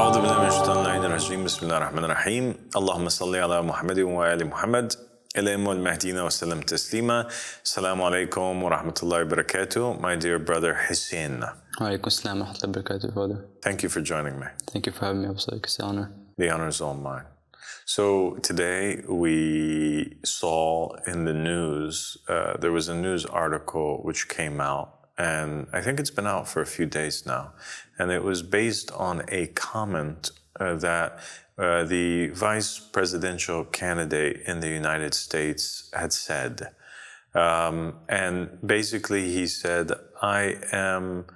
أعوذ بالله من الشيطان اللعين الرجيم بسم الله الرحمن الرحيم اللهم صل على محمد وآل محمد الإمام المهديين وسلم تسليما. Assalamu alaikum wa rahmatullahi wa barakatuh. My dear brother Hussein. Wa alaikum assalam wa rahmatullahi wa barakatuh, Father. Thank you for joining me. Thank you for having me, Aba Al Sadiq. It's an honor. The honor is all mine. So today we saw in the news, there was a news article which came out, and I think it's been out for a few days now, and it was based on a comment that the vice presidential candidate in the United States had said. And basically he said, I am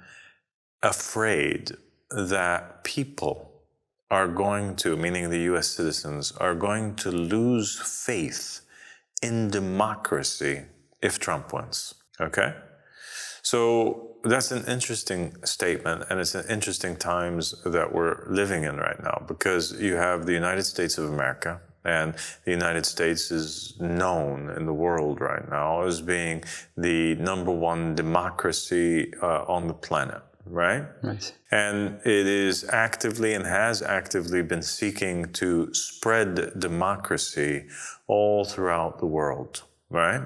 afraid that people are going to, meaning the US citizens, are going to lose faith in democracy if Trump wins, okay? So that's an interesting statement, and it's an interesting times that we're living in right now, because you have the United States of America, and the United States is known in the world right now as being the #1 democracy on the planet, right? Right. And it is actively and has actively been seeking to spread democracy all throughout the world. Right?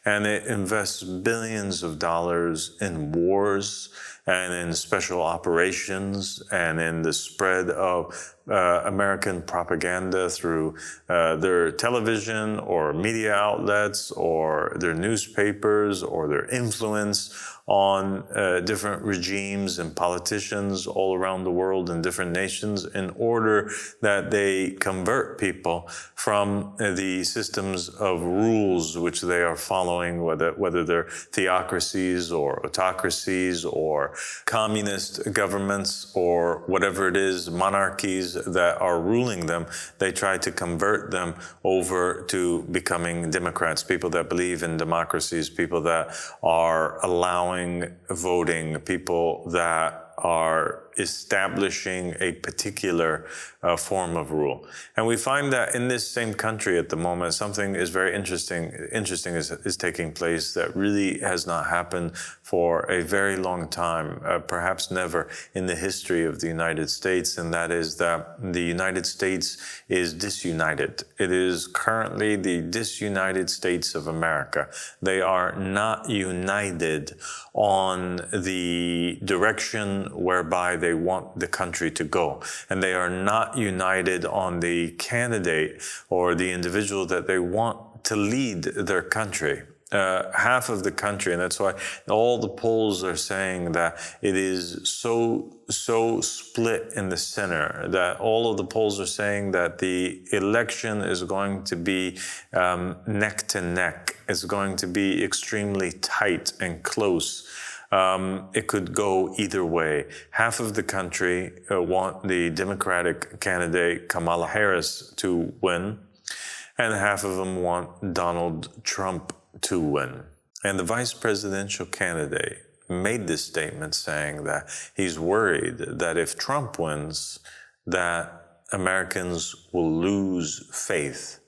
And it invests billions of dollars in wars and in special operations and in the spread of American propaganda through their television or media outlets or their newspapers or their influence on different regimes and politicians all around the world in different nations in order that they convert people from the systems of rules which they are following, whether they're theocracies or autocracies or communist governments or whatever it is, monarchies that are ruling them. They try to convert them over to becoming Democrats, people that believe in democracies, people that are allowing voting, people that are establishing a particular form of rule. And we find that in this same country at the moment, something is very interesting is taking place that really has not happened for a very long time, perhaps never in the history of the United States, and that is that the United States is disunited. It is currently the disunited States of America. They are not united on the direction whereby they want the country to go. And they are not united on the candidate or the individual that they want to lead their country. Half of the country, and that's why all the polls are saying that it is so split in the center, that all of the polls are saying that the election is going to be neck to neck. It's going to be extremely tight and close. It could go either way. Half of the country want the Democratic candidate Kamala Harris to win, and half of them want Donald Trump to win. And the vice presidential candidate made this statement saying that he's worried that if Trump wins, that Americans will lose faith.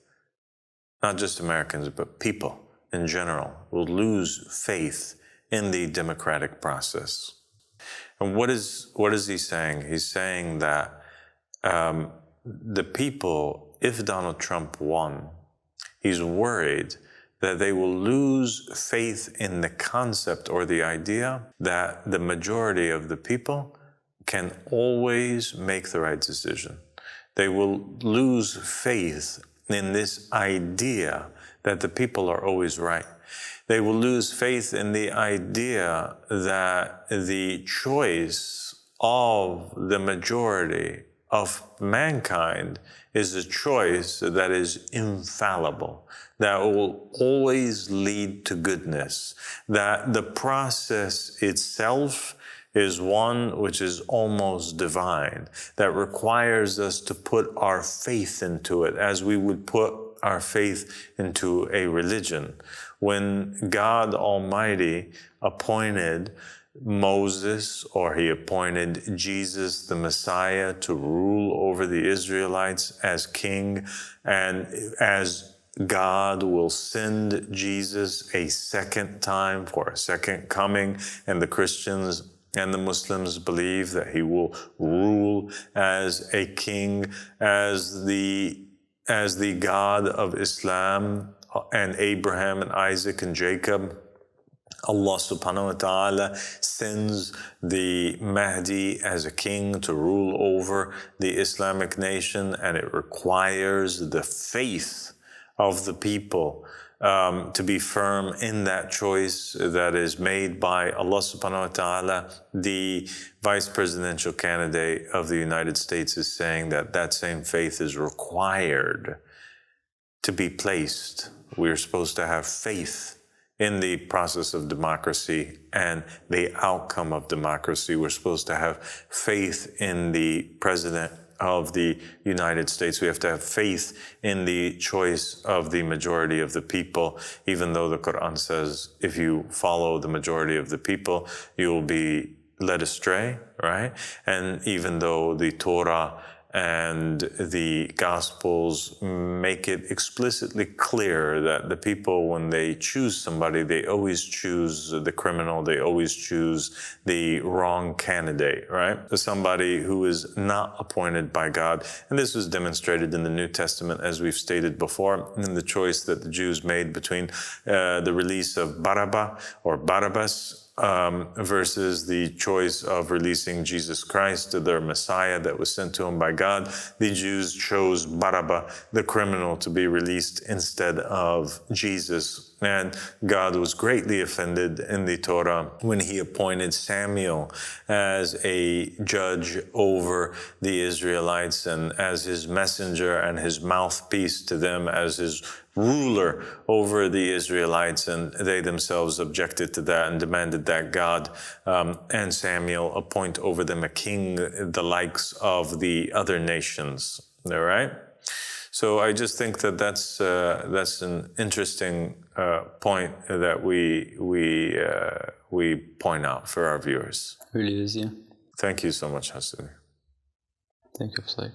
Not just Americans, but people in general will lose faith in the democratic process. And what is he saying? He's saying that the people, if Donald Trump won, he's worried that they will lose faith in the concept or the idea that the majority of the people can always make the right decision. They will lose faith in this idea that the people are always right. They will lose faith in the idea that the choice of the majority of mankind is a choice that is infallible, that will always lead to goodness, that the process itself is one which is almost divine, that requires us to put our faith into it as we would put our faith into a religion. When God Almighty appointed Moses, or he appointed Jesus, the Messiah, to rule over the Israelites as king, and as God will send Jesus a second time for a second coming, and the Christians And the Muslims believe that he will rule as a king, as the God of Islam and Abraham and Isaac and Jacob. Allah subhanahu wa ta'ala sends the Mahdi as a king to rule over the Islamic nation, and it requires the faith of the people to be firm in that choice that is made by Allah subhanahu wa ta'ala. The vice presidential candidate of the United States is saying that that same faith is required to be placed. We're supposed to have faith in the process of democracy and the outcome of democracy. We're supposed to have faith in the president of the United States. We have to have faith in the choice of the majority of the people, even though the Quran says if you follow the majority of the people, you will be led astray, right? And even though the Torah and the Gospels make it explicitly clear that the people, when they choose somebody, they always choose the criminal, they always choose the wrong candidate, right? Somebody who is not appointed by God. And this was demonstrated in the New Testament, as we've stated before, in the choice that the Jews made between the release of Barabbas, versus the choice of releasing Jesus Christ, their Messiah that was sent to them by God. The Jews chose Barabbas, the criminal, to be released instead of Jesus. And God was greatly offended in the Torah when he appointed Samuel as a judge over the Israelites and as his messenger and his mouthpiece to them, as his ruler over the Israelites, and they themselves objected to that and demanded that God and Samuel appoint over them a king the likes of the other nations. All right? So I just think that that's an interesting point that we point out for our viewers. Really is, yeah. Thank you so much, Hassan. Thank you, Sadiq.